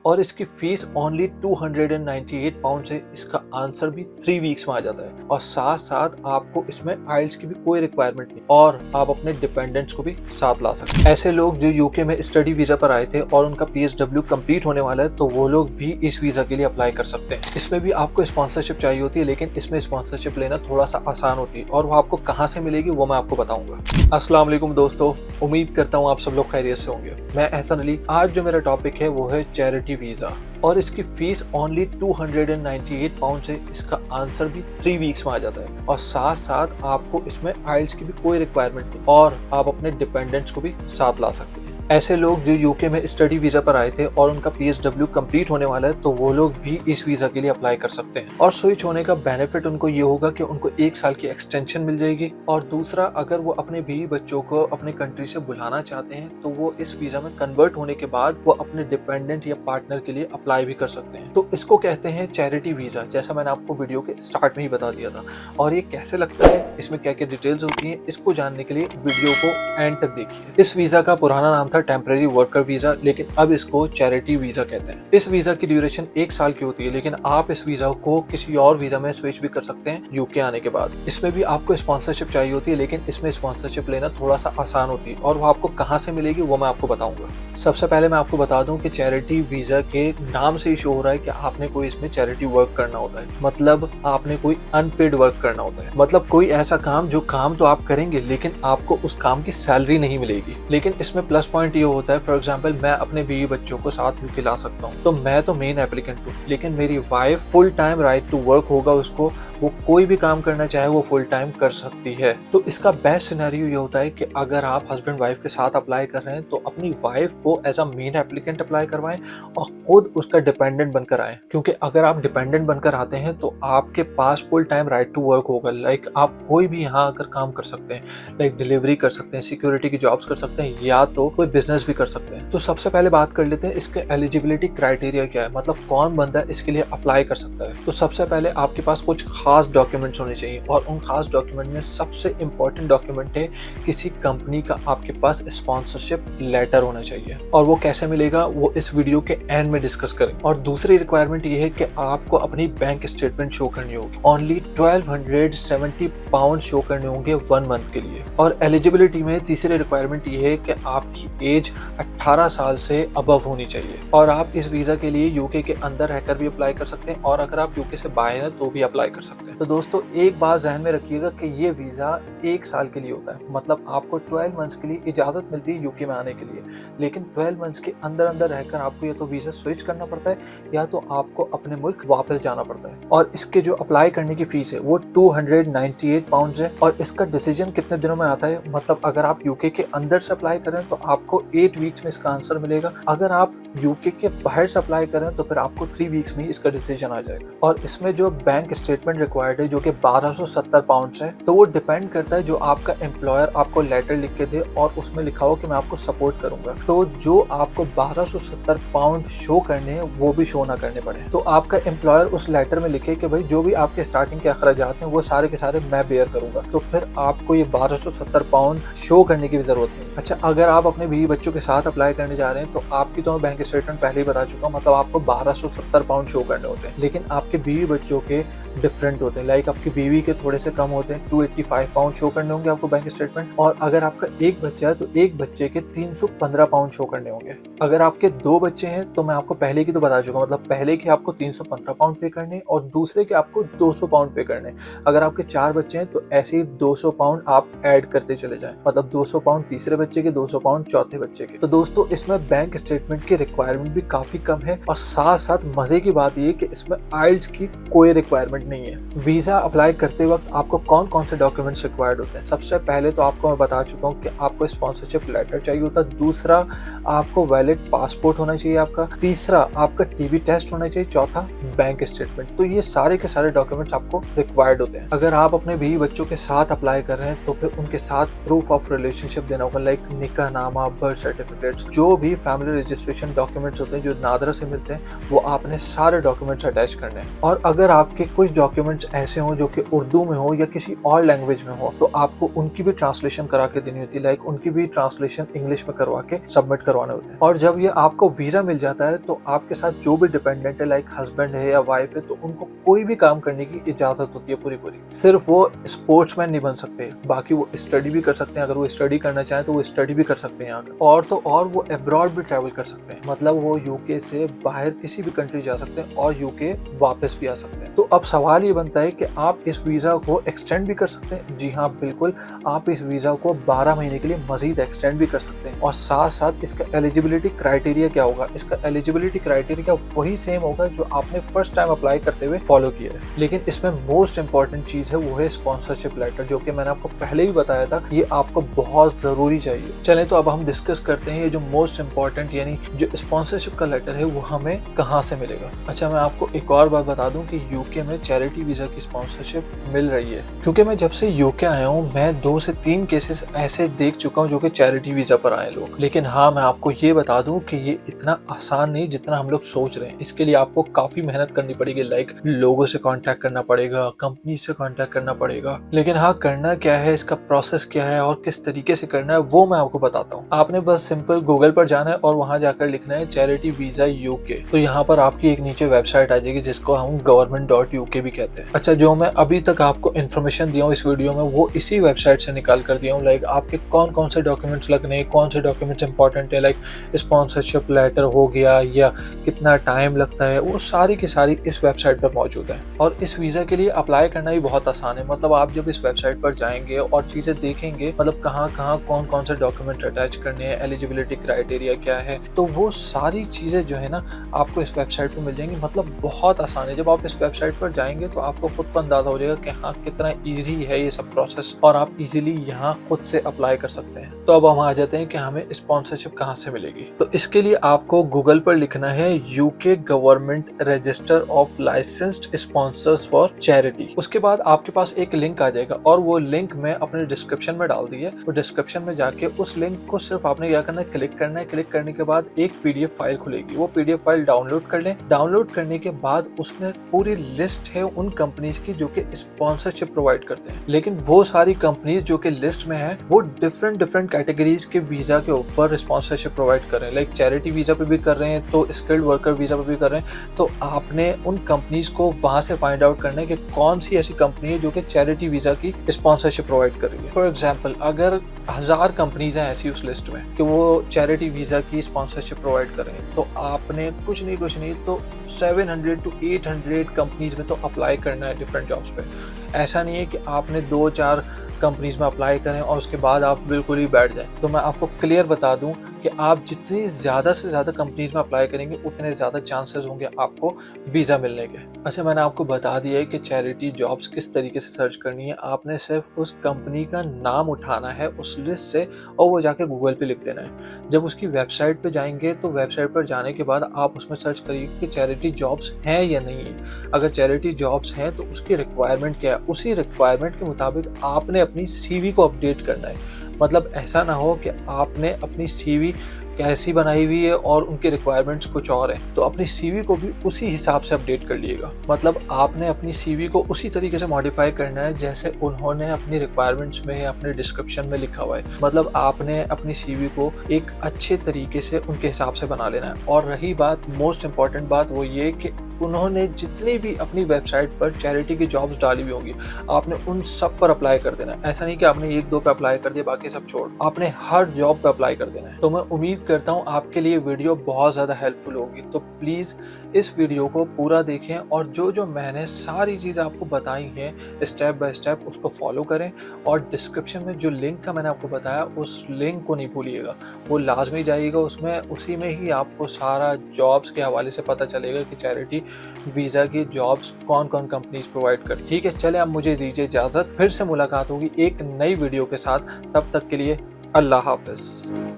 और इसकी fees only 298 pound है। इसका आंसर भी 3 वीक्स में आ जाता है और साथ साथ आपको इसमें आइल्स की भी कोई रिक्वायरमेंट नहीं और आप अपने डिपेंडेंट्स को भी साथ ला सकते हैं। ऐसे लोग जो यूके में स्टडी वीजा पर आए थे और उनका PSW कंप्लीट होने वाला है तो वो लोग भी इस वीजा के लिए अप्लाई कर सकते हैं। इसमें भी आपको स्पॉन्सरशिप चाहिए होती है, लेकिन इसमें स्पॉन्सरशिप लेना थोड़ा सा आसान होती है और वो आपको कहाँ से मिलेगी वो मैं आपको बताऊंगा। अस्सलाम वालेकुम दोस्तों, उम्मीद करता हूँ आप सब लोग खैरियत से होंगे। मैं एहसन अली। आज जो मेरा टॉपिक है वो है चैरिटी वीजा और इसकी फीस ओनली 298 पाउंड है। इसका आंसर भी 3 वीक्स में आ जाता है और साथ साथ आपको इसमें आइल्स की भी कोई रिक्वायरमेंट नहीं और आप अपने डिपेंडेंट्स को भी साथ ला सकते हैं। ऐसे लोग जो यूके में स्टडी वीजा पर आए थे और उनका PSW कंप्लीट होने वाला है तो वो लोग भी इस वीजा के लिए अप्लाई कर सकते हैं। और स्विच होने का बेनिफिट उनको ये होगा कि उनको 1 साल की एक्सटेंशन मिल जाएगी और दूसरा, अगर वो अपने बीवी बच्चों को अपने कंट्री से बुलाना चाहते हैं तो वो इस वीजा में कन्वर्ट होने के बाद वो अपने डिपेंडेंट या पार्टनर के लिए अप्लाई भी कर सकते हैं। तो इसको कहते हैं चैरिटी वीजा, जैसा मैंने आपको वीडियो के स्टार्ट में ही बता दिया था। और ये कैसे लगता है, इसमें क्या क्या डिटेल्स होती हैं, इसको जानने के लिए वीडियो को एंड तक देखिए। इस वीजा का पुराना नाम था टेम्परेरी वर्कर वीजा, लेकिन अब इसको चैरिटी वीजा कहते हैं। इस वीजा की ड्यूरेशन 1 साल की होती है, लेकिन आप इस वीजा को किसी और वीजा में स्विच भी कर सकते हैं यूके आने के बाद। इसमें भी आपको स्पॉन्सरशिप चाहिए होती है, लेकिन इसमें स्पॉन्सरशिप लेना थोड़ा सा आसान होती है और वो आपको कहाँ से मिलेगी वो मैं आपको बताऊंगा। सबसे पहले मैं आपको बता दूं कि चैरिटी वीजा के नाम से ही शो हो रहा है कि आपने कोई इसमें चैरिटी वर्क करना होता है, मतलब आपने कोई अनपेड वर्क करना होता है। मतलब कोई ऐसा काम जो काम तो आप करेंगे लेकिन आपको उस काम की सैलरी नहीं मिलेगी। लेकिन इसमें प्लस पॉइंट ये होता है, फॉर एग्जांपल मैं अपने बीवी बच्चों को साथ यूके ला सकता हूँ, तो मैं तो मेन एप्लीकेंट हूँ, लेकिन मेरी wife full time right to work होगा, उसको वो कोई भी काम करना चाहे वो फुल टाइम कर सकती है। तो इसका बेस्ट सिनेरियो ये होता है कि अगर आप हस्बैंड वाइफ के साथ अप्लाई कर रहे हैं तो अपनी वाइफ को as a main applicant apply करवाएं और खुद उसका डिपेंडेंट बनकर आए, क्योंकि अगर आप डिपेंडेंट बनकर आते हैं तो आपके पास full time right to work होगा। लाइक आप कोई भी यहाँ आकर काम कर सकते हैं, लाइक डिलीवरी कर सकते हैं, सिक्योरिटी की जॉब्स कर सकते हैं या तो कोई बिजनेस भी कर सकते हैं। तो सबसे पहले बात कर लेते हैं इसके एलिजिबिलिटी क्राइटेरिया क्या है, मतलब कौन बंदा इसके लिए अप्लाई कर सकता है। तो सबसे पहले आपके पास कुछ खास डॉक्यूमेंट्स होने चाहिए और उन खास डॉक्यूमेंट में सबसे इंपॉर्टेंट डॉक्यूमेंट है किसी कंपनी का आपके पास स्पॉन्सरशिप लेटर होना चाहिए। और वो कैसे मिलेगा वो इस वीडियो के एंड में डिस्कस करेंगे। और दूसरी रिक्वायरमेंट ये है कि आपको अपनी बैंक स्टेटमेंट शो करनी होगी। ओनली 1270 पाउंड शो करने होंगे 1 मंथ के लिए। और एलिजिबिलिटी में तीसरी रिक्वायरमेंट ये है कि आपकी एज 18 साल से अबव होनी चाहिए और आप इस वीजा के लिए यूके के अंदर रहकर भी अप्लाई कर सकते हैं और अगर आप यूके से बाहर हैं तो भी अप्लाई कर सकते हैं। तो दोस्तों एक बात ध्यान में रखिएगा कि ये वीजा 1 साल के लिए होता है, मतलब आपको 12 मंथ्स के लिए इजाजत मिलती है यूके में आने के लिए, लेकिन 12 मंथ्स के अंदर अंदर रहकर आपको या तो वीजा स्विच करना पड़ता है या तो आपको अपने मुल्क वापस जाना पड़ता है। और इसके जो अप्लाई करने की फीस है वो 298 पाउंड है और इसका डिसीजन कितने दिनों में आता है, मतलब अगर आप यूके के अंदर से अप्लाई करें तो आपको 8 वीक्स में इसका आंसर मिलेगा। अगर आप यूके के बाहर से अप्लाई करें तो फिर आपको 3 वीक्स में इसका डिसीजन आ जाएगा। और इसमें जो बैंक स्टेटमेंट रिक्वायर्ड है जो कि 1270 पाउंड है, तो वो डिपेंड करता है जो आपका एम्प्लॉयर आपको लेटर लिख के दे और उसमें लिखा हो कि मैं आपको सपोर्ट करूंगा, तो जो आपको 1270 पाउंड शो करने हैं वो भी शो ना करने पड़े। तो आपका एम्प्लॉयर उस लेटर में लिखे कि भाई जो भी आपके स्टार्टिंग के अखराजात हैं वो सारे के सारे मैं बेयर करूंगा, तो फिर आपको ये 1270 पाउंड शो करने की भी जरूरत नहीं। अच्छा, अगर आप अपने बीवी बच्चों के साथ अप्लाई करने जा रहे हैं तो आपकी तो मैं बैंक स्टेटमेंट पहले ही बता चुका हूँ, मतलब आपको 1270 पाउंड शो करने होते हैं, लेकिन आपके बीवी बच्चों के डिफरेंट होते हैं। लाइक आपकी बीवी के थोड़े से कम होते हैं, 285 पाउंड शो करने होंगे आपको बैंक स्टेटमेंट। और अगर आपका एक बच्चा है तो एक बच्चे के 315 पाउंड शो करने होंगे। अगर आपके 2 बच्चे हैं तो मैं आपको पहले की तो बता चुका हूँ, मतलब पहले के आपको 315 पाउंड पे करने और दूसरे के आपको 200 पाउंड पे करने। अगर आपके 4 बच्चे हैं तो ऐसे ही 200 पाउंड आप ऐड करते चले जाएं, मतलब 200 पाउंड तीसरे बच्चे के, 200 पाउंड चौथे बच्चे के। तो दोस्तों इसमें बैंक स्टेटमेंट की रिक्वायरमेंट भी काफी कम है और साथ साथ मजे की बात ये कि इसमें आइल्स की कोई रिक्वायरमेंट नहीं है। वीजा अप्लाई करते वक्त आपको कौन कौन से डॉक्यूमेंट्स रिक्वायर्ड होते हैं? सबसे पहले तो आपको मैं बता चुका हूँ कि आपको स्पॉन्सरशिप लेटर चाहिए होता है। दूसरा, आपको वैलिड पासपोर्ट होना चाहिए आपका। तीसरा, आपका टीबी टेस्ट होना चाहिए। चौथा, बैंक स्टेटमेंट। तो ये सारे के सारे डॉक्यूमेंट्स आपको रिक्वायर्ड होते हैं। अगर आप अपने बीवी बच्चों के साथ अप्लाई कर रहे हैं तो फिर उनके साथ प्रूफ ऑफ रिलेशनशिप देना होगा, लाइक निकाहनामा, बर्थ सर्टिफिकेट्स, जो भी फैमिली रजिस्ट्रेशन डॉक्यूमेंट्स होते हैं जो नादरा से मिलते हैं, वो आपने सारे डॉक्यूमेंट्स अटैच करने हैं। और अगर आपके कुछ डॉक्यूमेंट्स ऐसे हों जो कि उर्दू में हो या किसी और लैंग्वेज में हो, तो आपको उनकी भी ट्रांसलेशन करा के देनी होती है, लाइक उनकी भी ट्रांसलेशन इंग्लिश में करवा के सबमिट करवाने होते हैं। और जब ये आपको वीजा मिल जाता है तो आपके साथ जो भी डिपेंडेंट है, लाइक हस्बैंड है या वाइफ है, तो उनको कोई भी काम करने की इजाजत होती है पूरी। सिर्फ वो स्पोर्ट्समैन नहीं बन सकते, बाकी वो स्टडी भी कर सकते हैं। अगर वो स्टडी करना चाहें तो वो स्टडी भी कर सकते हैं यहाँ पर। और तो और वो अब्रॉड भी ट्रैवल कर सकते हैं, मतलब वो यूके से बाहर किसी भी कंट्री जा सकते हैं और यूके वापस भी आ सकते हैं। तो अब सवाल ये बनता है कि आप इस वीजा को एक्सटेंड भी कर सकते हैं। जी हाँ, बिल्कुल, आप इस वीजा को 12 महीने के लिए मजीद एक्सटेंड भी कर सकते हैं। और साथ साथ इसका एलिजिबिलिटी क्राइटेरिया क्या होगा? इसका एलिजिबिलिटी क्राइटेरिया वही सेम होगा जो आपने फर्स्ट टाइम अप्लाई करते हुए फॉलो किया है, लेकिन इसमें मोस्ट इंपॉर्टेंट चीज है वो है स्पॉन्सरशिप लेटर, जो कि मैंने आपको पहले ही बताया था, ये आपको बहुत जरूरी चाहिए। चलें तो अब हम डिस्कस करते हैं ये जो मोस्ट इंपॉर्टेंट यानी जो स्पॉन्सरशिप का लेटर है वो हमें कहाँ से मिलेगा। अच्छा, मैं आपको एक और बात बता दूं कि यूके में चैरिटी वीजा की स्पॉन्सरशिप मिल रही है, क्योंकि मैं जब से यूके आया हूँ मैं 2 से 3 केसेस ऐसे देख चुका हूँ जो कि चैरिटी वीजा पर आए लोग। लेकिन हाँ, मैं आपको ये बता दूं कि ये इतना आसान नहीं जितना हम लोग सोच रहे हैं। इसके लिए आपको काफी मेहनत करनी पड़ेगी, लाइक लोगों से कांटेक्ट करना पड़ेगा, कंपनी से कांटेक्ट करना पड़ेगा। लेकिन हाँ, करना क्या है, इसका प्रोसेस क्या है और किस तरीके से करना है वो मैं आपको बताता हूँ। आपने बस सिंपल गूगल पर जाना है और वहां जाकर लिखना है चैरिटी वीजा यूके। तो यहाँ पर आपकी एक नीचे वेबसाइट आ जाएगी जिसको हम government.uk भी कहते हैं। अच्छा, जो मैं अभी तक आपको इन्फॉर्मेशन दिया हूँ इस वीडियो में वो इसी वेबसाइट से निकाल कर दिया हूँ, लाइक आपके कौन कौन से डॉक्यूमेंट्स लगने, कौन से डॉक्यूमेंट्स इंपॉर्टेंट है, लाइक स्पॉन्सरशिप लेटर हो गया या कितना टाइम लगता है, वो सारी की सारी इस वेबसाइट पर मौजूद है। और इस वीजा के लिए अप्लाई करना भी बहुत आसान है। मतलब आप जब इस वेबसाइट पर जाएंगे और चीजें देखेंगे, मतलब कहाँ कहाँ कौन कौन से डॉक्यूमेंट अटैच करने हैं, एलिजिबिलिटी क्राइटेरिया क्या है, तो वो सारी चीजें जो है ना आपको इस वेबसाइट पर मिल जाएंगी। मतलब बहुत आसान है। जब आप इस वेबसाइट पर जाएंगे तो आपको खुद को अंदाजा हो जाएगा कि हाँ, कितना ईजी है ये सब प्रोसेस और आप इजीली यहाँ खुद से अप्लाई कर सकते हैं। तो अब हम आ जाते हैं कि हमें स्पॉन्सरशिप कहाँ से मिलेगी। तो इसके लिए आपको गूगल पर लिखना है UK government register of licensed sponsors for charity. उसके बाद आपके पास एक लिंक आ जाएगा और वो लिंक मैं अपने डिस्क्रिप्शन में डाल दी है। तो डिस्क्रिप्शन में जाके उस लिंक को सिर्फ आपने क्या करना है, क्लिक करना है। क्लिक करने के बाद एक पीडीएफ फाइल खुलेगी, वो पीडीएफ फाइल डाउनलोड कर लें। डाउनलोड करने के बाद उसमें पूरी लिस्ट है उन कंपनीज की जो कि स्पॉन्सरशिप प्रोवाइड करते हैं। लेकिन वो सारी कंपनीज जो कि लिस्ट में है वो डिफरेंट कैटेगरीज के वीजा के ऊपर स्पॉन्सरशिप प्रोवाइड कर रहे हैं। लाइक चैरिटी वीजा पे भी कर रहे हैं, तो स्किल्ड वर्कर वीजा पे भी कर रहे हैं। तो आपने उन कंपनीज को वहां से फाइंड आउट करना है कि कौन सी ऐसी कंपनी है जो कि चैरिटी वीजा की स्पॉन्सरशिप प्रोवाइड कर रही है। फॉर एग्जांपल, अगर 1000 कंपनीज हैं ऐसी उस लिस्ट में कि वो चैरिटी वीजा की स्पॉन्सरशिप प्रोवाइड कर रहे हैं, तो आपने कुछ नहीं तो 700 to 800 कंपनीज में तो अप्लाई करना है डिफरेंट जॉब्स पे। ऐसा नहीं है कि आपने 2-4 कंपनीज में अप्लाई करें और उसके बाद आप बिल्कुल ही बैठ जाएं। तो मैं आपको क्लियर बता दूं कि आप जितनी ज़्यादा से ज़्यादा कंपनीज में अप्लाई करेंगे उतने ज़्यादा चांसेस होंगे आपको वीज़ा मिलने के। अच्छा, मैंने आपको बता दिया है कि चैरिटी जॉब्स किस तरीके से सर्च करनी है। आपने सिर्फ उस कंपनी का नाम उठाना है उस लिस्ट से और वो जाके गूगल पे लिख देना है। जब उसकी वेबसाइट पे जाएंगे तो वेबसाइट पर जाने के बाद आप उसमें सर्च करिए कि चैरिटी जॉब्स हैं या नहीं है। अगर चैरिटी जॉब्स हैं तो उसकी रिक्वायरमेंट क्या है, उसी रिक्वायरमेंट के मुताबिक आपने अपनी सीवी को अपडेट करना है। मतलब ऐसा ना हो कि आपने अपनी सीवी कैसी बनाई हुई है और उनके रिक्वायरमेंट्स कुछ और हैं, तो अपनी सीवी को भी उसी हिसाब से अपडेट कर लिएगा। मतलब आपने अपनी सीवी को उसी तरीके से मॉडिफाई करना है जैसे उन्होंने अपनी रिक्वायरमेंट्स में अपने डिस्क्रिप्शन में लिखा हुआ है। मतलब आपने अपनी सीवी को एक अच्छे तरीके से उनके हिसाब से बना लेना है। और रही बात, मोस्ट इंपॉर्टेंट बात, वो ये कि उन्होंने जितनी भी अपनी वेबसाइट पर चैरिटी की जॉब्स डाली हुई होंगी आपने उन सब पर अप्लाई कर देना है। ऐसा नहीं कि आपने 1-2 पे अप्लाई कर दिया बाकी सब छोड़, आपने हर जॉब पे अप्लाई कर देना है। तो मैं उम्मीद करता हूँ आपके लिए वीडियो बहुत ज़्यादा हेल्पफुल होगी। तो प्लीज़ इस वीडियो को पूरा देखें और जो जो मैंने सारी चीज़ आपको बताई हैं स्टेप बाय स्टेप उसको फॉलो करें। और डिस्क्रिप्शन में जो लिंक का मैंने आपको बताया उस लिंक को नहीं भूलिएगा, वो लाजमी जाइएगा उसमें। उसी में ही आपको सारा जॉब्स के हवाले से पता चलेगा कि चैरिटी वीज़ा की जॉब्स कौन कौन कंपनीज प्रोवाइड कर। ठीक है, चले अब मुझे दीजिए इजाज़त, फिर से मुलाकात होगी एक नई वीडियो के साथ। तब तक के लिए अल्लाह हाफ़िज़।